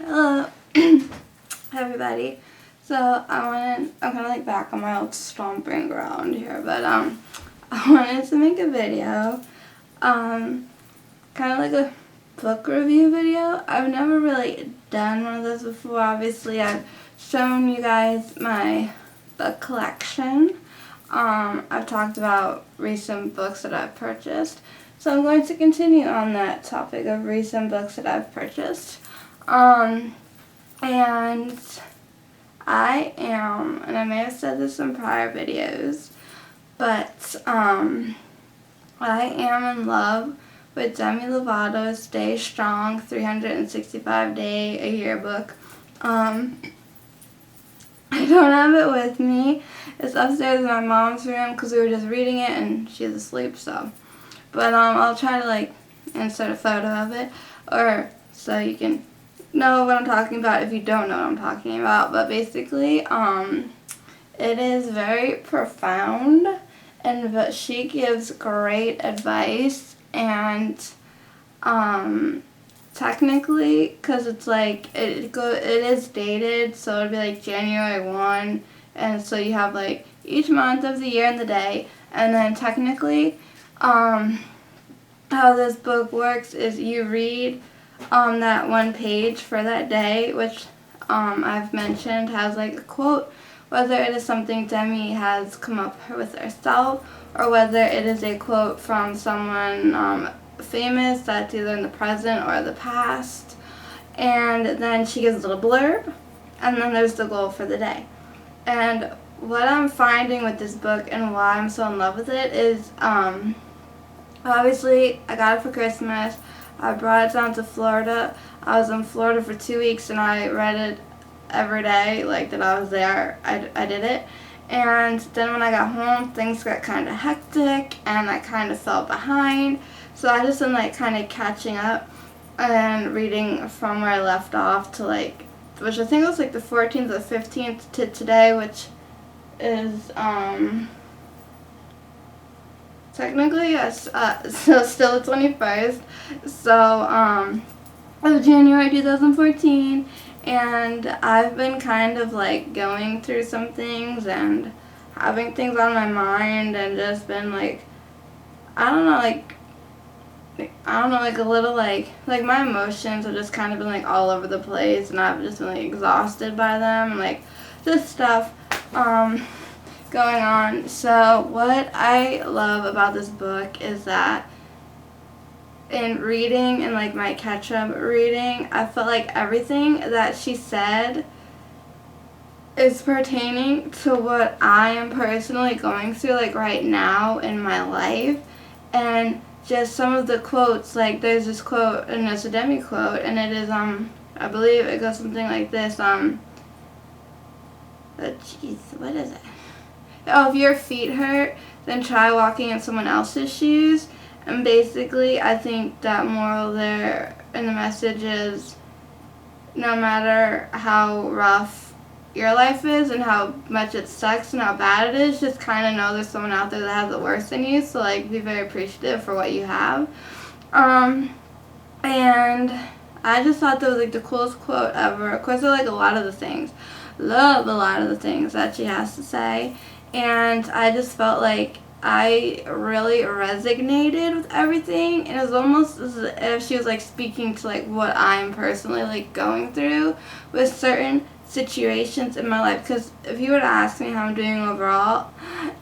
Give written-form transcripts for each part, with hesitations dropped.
Hello, everybody. So I'm kind of like back on my old stomping ground here, but I wanted to make a video, kind of like a book review video. I've never really done one of those before. Obviously, I've shown you guys my book collection. I've talked about recent books that I've purchased, so I'm going to continue on that topic of recent books that I've purchased. And I am, and I may have said this in prior videos, but I am in love with Demi Lovtaos' Stay Strong 365-Day-a-Year book. I don't have it with me. It's upstairs in my mom's room because we were just reading it and she's asleep, so. But I'll try to like insert a photo of it, or so you can know what I'm talking about if you don't know what I'm talking about. But basically, it is very profound, but she gives great advice, and technically, because it's like it is dated, so it'd be like January 1, and so you have like each month of the year and the day, and then technically how this book works is you read that one page for that day, which I've mentioned has like a quote, whether it is something Demi has come up with herself or whether it is a quote from someone famous that's either in the present or the past, and then she gives a little blurb, and then there's the goal for the day. And what I'm finding with this book and why I'm so in love with it is obviously I got it for Christmas. I brought it down to Florida. I was in Florida for 2 weeks and I read it every day, like that I was there. I did it. And then when I got home, things got kind of hectic and I kind of fell behind. So I just been like kind of catching up and reading from where I left off to like, which I think was like the 14th or 15th to today, which is technically, yes, so still the 21st, so, of January 2014, and I've been kind of, like, going through some things and having things on my mind and just been, like, I don't know, like a little, like my emotions have just kind of been, like, all over the place, and I've just been, like, exhausted by them, and, like, just stuff, going on. So what I love about this book is that in reading and like my catch-up reading, I felt like everything that she said is pertaining to what I am personally going through like right now in my life. And just some of the quotes, like there's this quote, and it's a Demi quote, and it is I believe it goes something like this, what is it? Oh, if your feet hurt, then try walking in someone else's shoes. And basically, I think that moral there in the message is no matter how rough your life is and how much it sucks and how bad it is, just kind of know there's someone out there that has it worse than you. So, like, be very appreciative for what you have. And I just thought that was, like, the coolest quote ever. Of course, I like a lot of the things. Love a lot of the things that she has to say. And I just felt like I really resonated with everything, and it was almost as if she was like speaking to like what I'm personally like going through with certain situations in my life. Because if you were to ask me how I'm doing overall,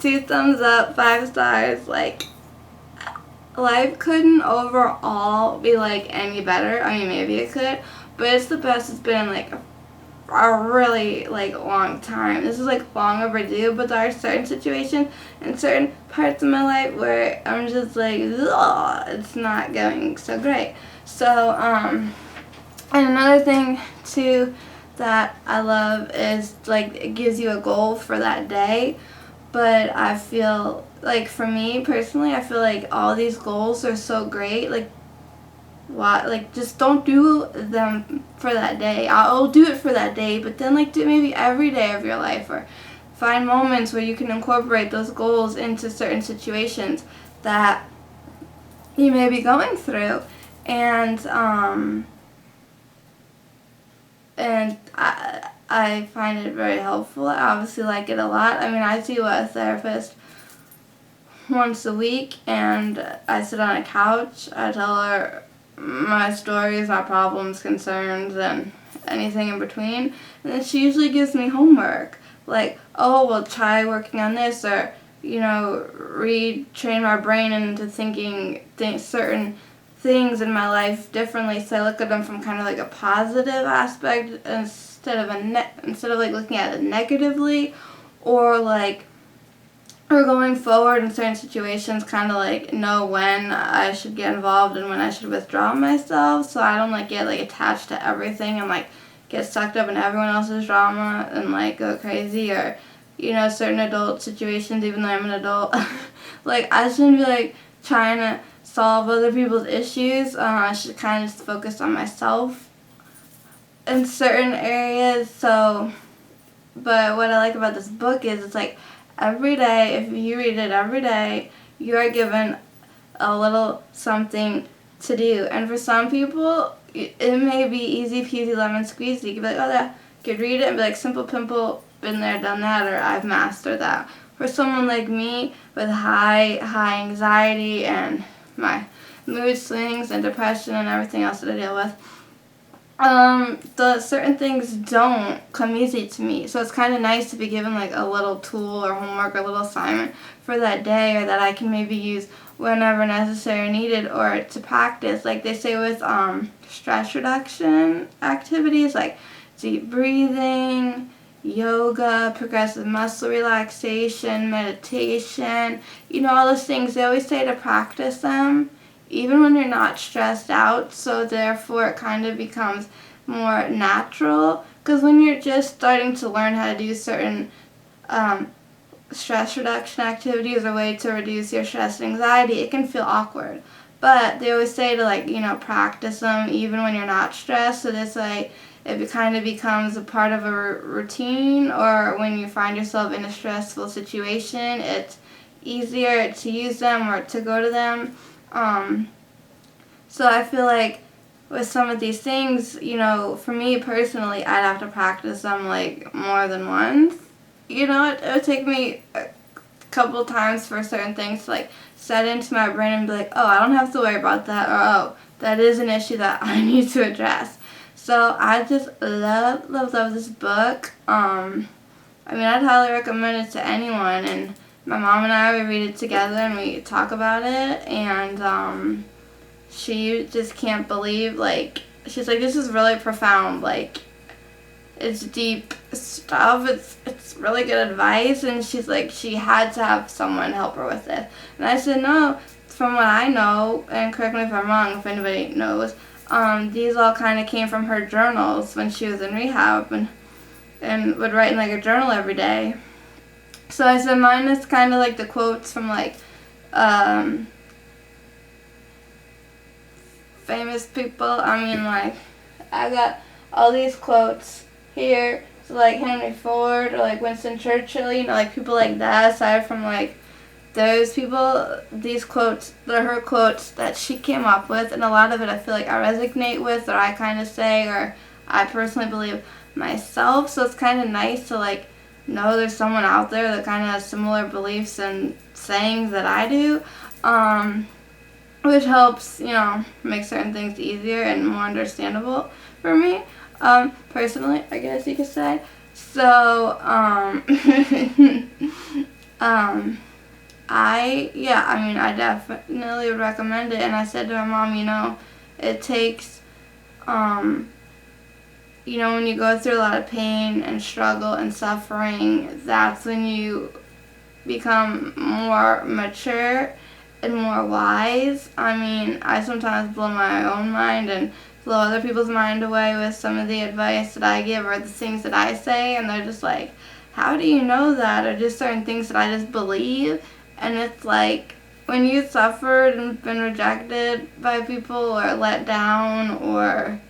2 thumbs up, 5 stars. Like, life couldn't overall be like any better. I mean, maybe it could, but it's the best it's been in like a really like long time. This is like long overdue, but there are certain situations and certain parts of my life where I'm just like, ugh, it's not going so great. So and another thing too that I love is like it gives you a goal for that day. But I feel like for me personally, I feel like all these goals are so great, like just don't do them for that day. I'll do it for that day, but then like do it maybe every day of your life, or find moments where you can incorporate those goals into certain situations that you may be going through. And and I find it very helpful. I obviously like it a lot. I mean, I see a therapist once a week, and I sit on a couch. I tell her my stories, my problems, concerns, and anything in between. And then she usually gives me homework, like, oh, well, try working on this, or, retrain my brain into thinking certain things in my life differently, so I look at them from kind of like a positive aspect instead of like looking at it negatively, or going forward in certain situations, kind of like know when I should get involved and when I should withdraw myself, so I don't get attached to everything and get sucked up in everyone else's drama and go crazy, or certain adult situations. Even though I'm an adult, I shouldn't be trying to solve other people's issues. I should kind of just focus on myself in certain areas. But what I like about this book is it's every day, if you read it every day, you are given a little something to do. And for some people, it may be easy peasy lemon squeezy. You could be oh, yeah, you could read it and be simple pimple, been there, done that, or I've mastered that. For someone like me with high anxiety and my mood swings and depression and everything else that I deal with, the certain things don't come easy to me. So it's kind of nice to be given a little tool or homework or a little assignment for that day, or that I can maybe use whenever necessary or needed, or to practice. Like they say with stress reduction activities, like deep breathing, yoga, progressive muscle relaxation, meditation, all those things. They always say to practice them even when you're not stressed out, so therefore it kind of becomes more natural. Because when you're just starting to learn how to do certain stress reduction activities, or way to reduce your stress and anxiety, it can feel awkward. But they always say to practice them even when you're not stressed, so this way it kind of becomes a part of a routine, or when you find yourself in a stressful situation, it's easier to use them or to go to them. So I feel with some of these things, for me personally, I'd have to practice them more than once. It would take me a couple times for certain things to set into my brain and be oh, I don't have to worry about that, or oh, that is an issue that I need to address. So I just love this book. I'd highly recommend it to anyone, and my mom and I, we read it together and we talk about it, and she just can't believe, she's this is really profound, it's deep stuff, it's really good advice, and she's she had to have someone help her with it. And I said, no, from what I know, and correct me if I'm wrong, if anybody knows, these all kind of came from her journals when she was in rehab, and would write in a journal every day. So I said mine is kind of the quotes from famous people. I got all these quotes here, so Henry Ford or Winston Churchill, people like that. Aside from those people, these quotes, they're her quotes that she came up with, and a lot of it I feel I resonate with, or I kind of say, or I personally believe myself. So it's kind of nice to know there's someone out there that kind of has similar beliefs and sayings that I do, which helps, make certain things easier and more understandable for me, personally, I guess you could say. So, I definitely would recommend it. And I said to my mom, it takes, when you go through a lot of pain and struggle and suffering, that's when you become more mature and more wise. I sometimes blow my own mind and blow other people's mind away with some of the advice that I give or the things that I say, and they're just how do you know that? Or just certain things that I just believe. And it's when you've suffered and been rejected by people, or let down, or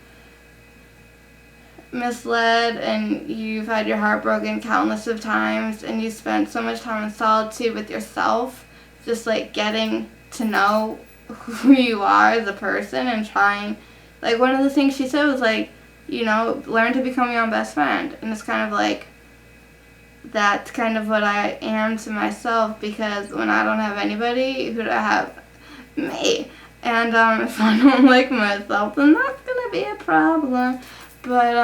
misled, and you've had your heart broken countless of times, and you spent so much time in solitude with yourself, just getting to know who you are as a person, and trying, one of the things she said was learn to become your own best friend. And it's kind of like, that's kind of what I am to myself, because when I don't have anybody, who do I have? Me. And if I don't like myself, then that's gonna be a problem. But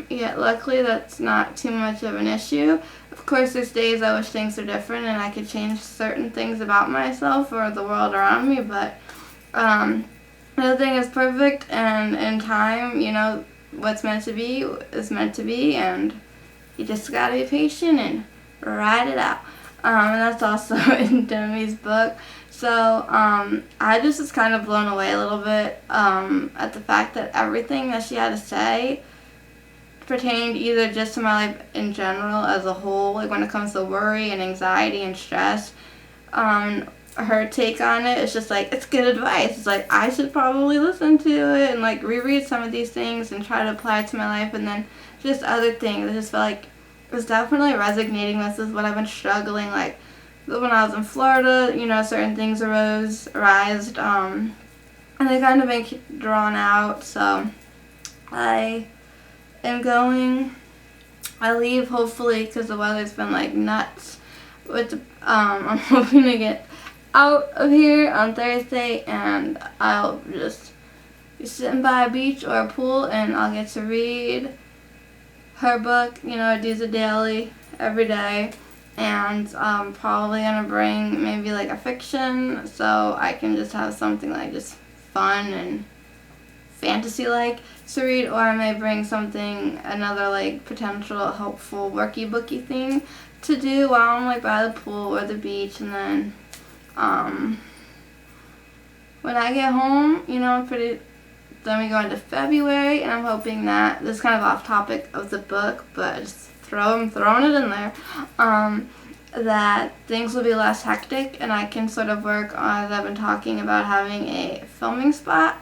yeah, luckily that's not too much of an issue. Of course, there's days I wish things were different and I could change certain things about myself or the world around me, but nothing is perfect, and in time, what's meant to be is meant to be, and you just gotta be patient and ride it out. And that's also in Demi's book. So I just was kind of blown away a little bit at the fact that everything that she had to say pertained either just to my life in general as a whole, like when it comes to worry and anxiety and stress. Her take on it is just like, it's good advice. It's like, I should probably listen to it and like reread some of these things and try to apply it to my life. And then just other things, I just felt like it was definitely resonating. This is what I've been struggling, like when I was in Florida, certain things arised, and they kind of been drawn out. So I leave hopefully, because the weather's been like nuts. I'm hoping to get out of here on Thursday, and I'll just be sitting by a beach or a pool, and I'll get to read her book. I do the daily every day, and I'm probably gonna bring maybe like a fiction, so I can just have something like just fun and fantasy-like to read, or I may bring another like potential helpful worky booky thing to do while I'm like by the pool or the beach. And then when I get home, then we go into February, and I'm hoping that, this is kind of off topic of the book, but just throwing it in there, that things will be less hectic and I can sort of work on, as I've been talking about, having a filming spot,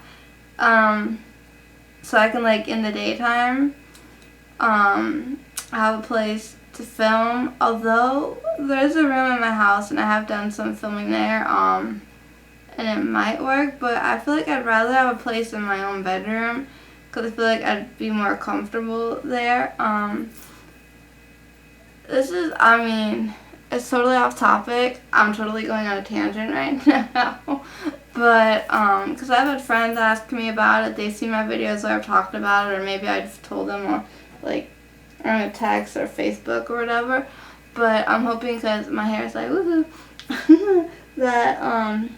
so I can, like, in the daytime, have a place to film. Although there's a room in my house and I have done some filming there, and it might work, but I feel like I'd rather have a place in my own bedroom, because I feel like I'd be more comfortable there. It's totally off topic. I'm totally going on a tangent right now. But, because I've had friends ask me about it. They've seen my videos where I've talked about it, or maybe I've told them, or, like, on a text or Facebook or whatever. But I'm hoping, because my hair is like, woohoo, that,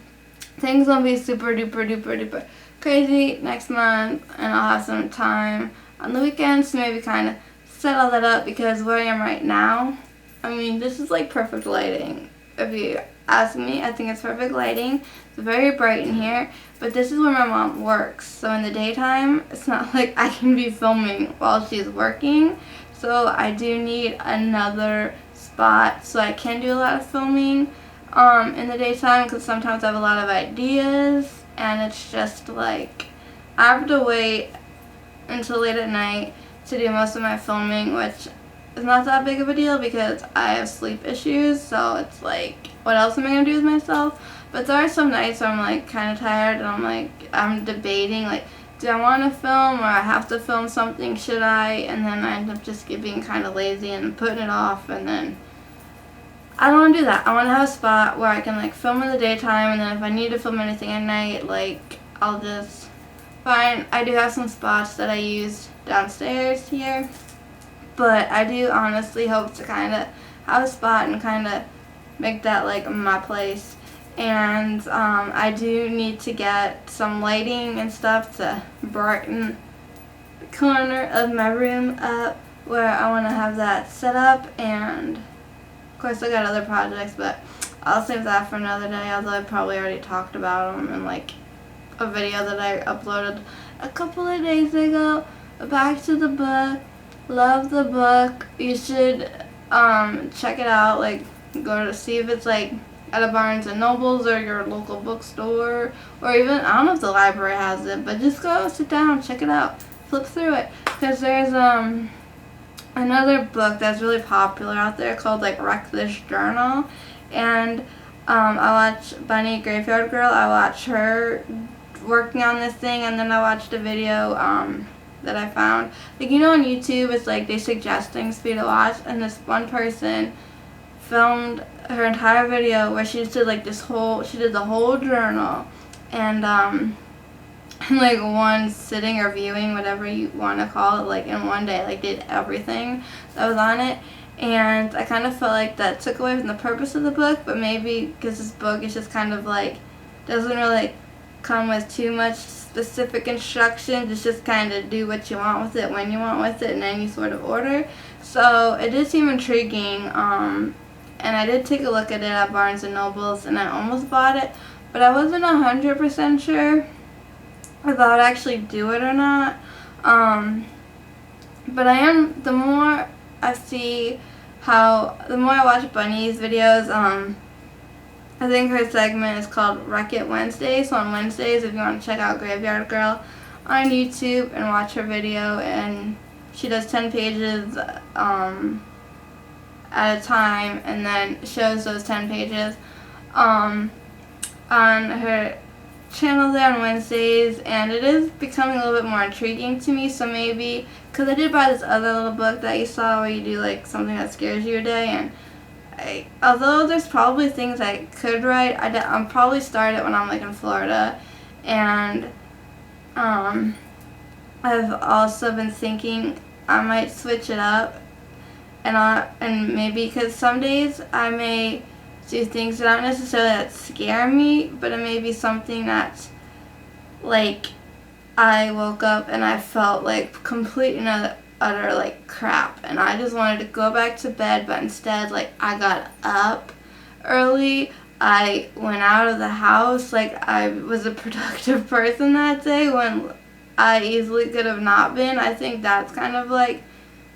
things will be super duper duper duper crazy next month, and I'll have some time on the weekends to maybe kind of set all that up, because where I am right now, this is like perfect lighting. If you ask me, I think it's perfect lighting. It's very bright in here, but this is where my mom works. So in the daytime, it's not like I can be filming while she's working. So I do need another spot so I can do a lot of filming in the daytime, because sometimes I have a lot of ideas, and it's just like I have to wait until late at night to do most of my filming, which is not that big of a deal because I have sleep issues. So it's like, what else am I going to do with myself? But there are some nights where I'm like kind of tired, and I'm debating, like, do I want to film, or I have to film something, should I? And then I end up just being kind of lazy and putting it off, and then I don't want to do that. I want to have a spot where I can like film in the daytime, and then if I need to film anything at night, like, I'll just find. I do have some spots that I use downstairs here, but I do honestly hope to kind of have a spot and kind of make that like my place. And I do need to get some lighting and stuff to brighten the corner of my room up, where I want to have that set up. And of course I got other projects, but I'll save that for another day, although I probably already talked about them in like a video that I uploaded a couple of days ago. Back to the book. Love the book. You should check it out. Like, go to see if it's like at a Barnes and Nobles or your local bookstore, or even, I don't know if the library has it, but just go sit down, check it out, flip through it, because there's another book that's really popular out there called like Wreck This Journal, and I watch Bunny Graveyard Girl. I watch her working on this thing, and then I watched a video that I found. Like, you know, on YouTube, it's like they suggest things for you to watch, and this one person filmed her entire video where she just did like she did the whole journal, and in like one sitting or viewing, whatever you want to call it, like in one day, like did everything that was on it. And I kind of felt like that took away from the purpose of the book, but maybe because this book is just kind of like, doesn't really come with too much specific instructions. It's just kind of do what you want with it, when you want with it, in any sort of order. So it did seem intriguing, and I did take a look at it at Barnes & Nobles, and I almost bought it, but I wasn't 100% sure if I would actually do it or not. But I am, the more I see the more I watch Bunny's videos, I think her segment is called Wreck It Wednesday. So on Wednesdays, if you want to check out Graveyard Girl on YouTube and watch her video, and she does 10 pages at a time, and then shows those 10 pages on her channel there on Wednesdays, and it is becoming a little bit more intriguing to me. So maybe, because I did buy this other little book that you saw where you do like something that scares you a day, and although there's probably things I could write, I'll probably start it when I'm like in Florida. And I've also been thinking I might switch it up, and maybe, because some days I may do things that aren't necessarily that scare me, but it may be something that's like I woke up and I felt like complete and utter like crap, and I just wanted to go back to bed, but instead like I got up early, I went out of the house, like I was a productive person that day when I easily could have not been. I think that's kind of like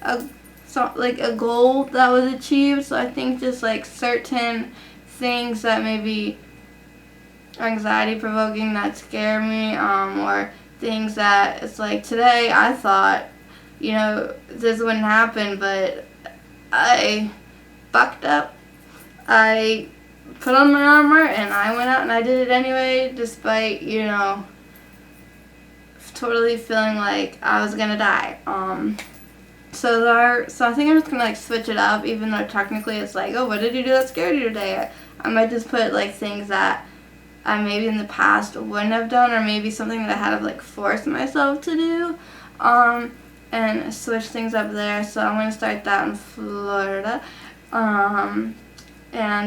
a goal that was achieved. So I think just like certain things that may be anxiety provoking that scare me, or things that it's like today I thought, you know, this wouldn't happen, but I bucked up, I put on my armor, and I went out and I did it anyway, despite, you know, totally feeling like I was gonna die. So I think I'm just gonna like switch it up, even though technically it's like, oh, what did you do that scared you today? I might just put like things that I maybe in the past wouldn't have done, or maybe something that I had to like force myself to do, and switch things up there. So I'm gonna start that in Florida, and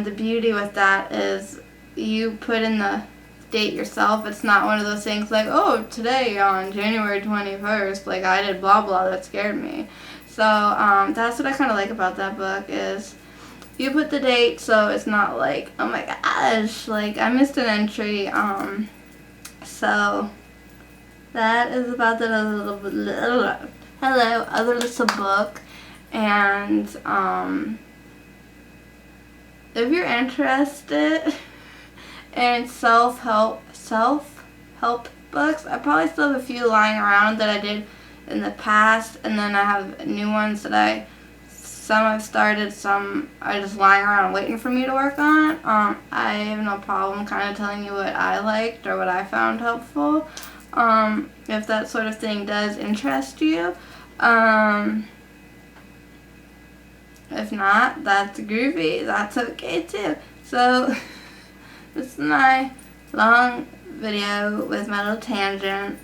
the beauty with that is you put in the date yourself. It's not one of those things like, oh, today on January 21st, like I did blah blah that scared me. So that's what I kind of like about that book, is you put the date, so it's not like, oh my gosh, like I missed an entry. So that is about that other little book. And if you're interested in self-help books, I probably still have a few lying around that I did in the past, and then I have new ones that some I've started, some are just lying around waiting for me to work on. I have no problem kind of telling you what I liked or what I found helpful, if that sort of thing does interest you. If not, that's groovy, that's okay too. So this is my long video with my little tangent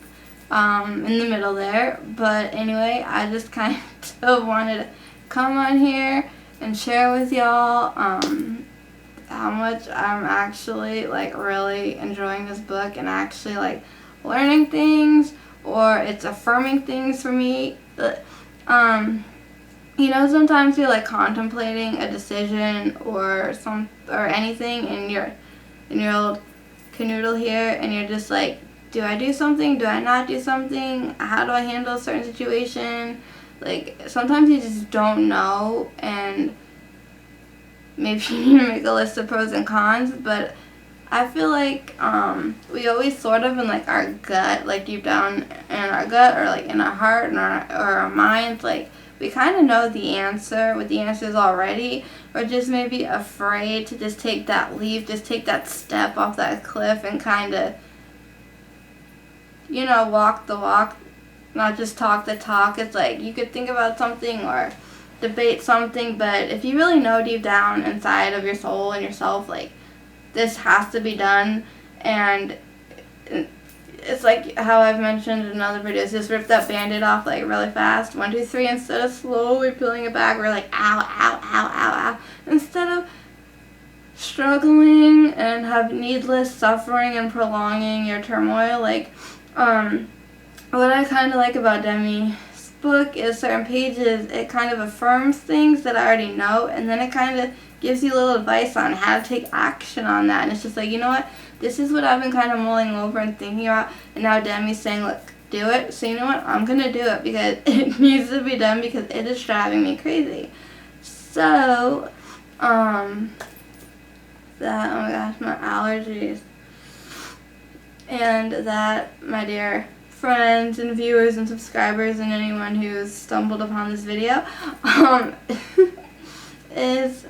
in the middle there. But anyway, I just kind of wanted to come on here and share with y'all how much I'm actually like really enjoying this book, and actually like learning things, or it's affirming things for me. But you know, sometimes you're like contemplating a decision or anything in your old canoodle here, and you're just like, do I do something? Do I not do something? How do I handle a certain situation? Like, sometimes you just don't know, and maybe you need to make a list of pros and cons. But I feel like we always sort of in like our gut, like deep down in our gut, or like in our heart and our minds, like we kind of know the answer, what the answer is already. Or just maybe afraid to just take that leap, just take that step off that cliff and kind of, you know, walk the walk not just talk the talk. It's like you could think about something or debate something, but if you really know deep down inside of your soul and yourself, like, this has to be done, and it's like how I've mentioned in other videos, just rip that band-aid off like really fast, 1, 2, 3, instead of slowly peeling it back. We're like, ow, ow, ow, ow, ow, instead of struggling and have needless suffering and prolonging your turmoil. Like, what I kind of like about Demi's book is certain pages, it kind of affirms things that I already know, and then it kind of gives you a little advice on how to take action on that. And it's just like, you know what, this is what I've been kind of mulling over and thinking about, and now Demi's saying, look, do it. So you know what, I'm gonna do it because it needs to be done, because it is driving me crazy. So that, oh my gosh, my allergies. And that, my dear friends and viewers and subscribers and anyone who's stumbled upon this video, is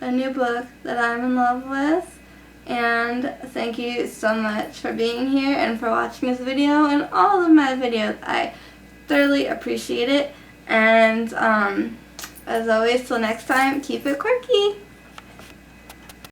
a new book that I'm in love with. And thank you so much for being here and for watching this video and all of my videos. I thoroughly appreciate it. And as always, till next time, keep it quirky.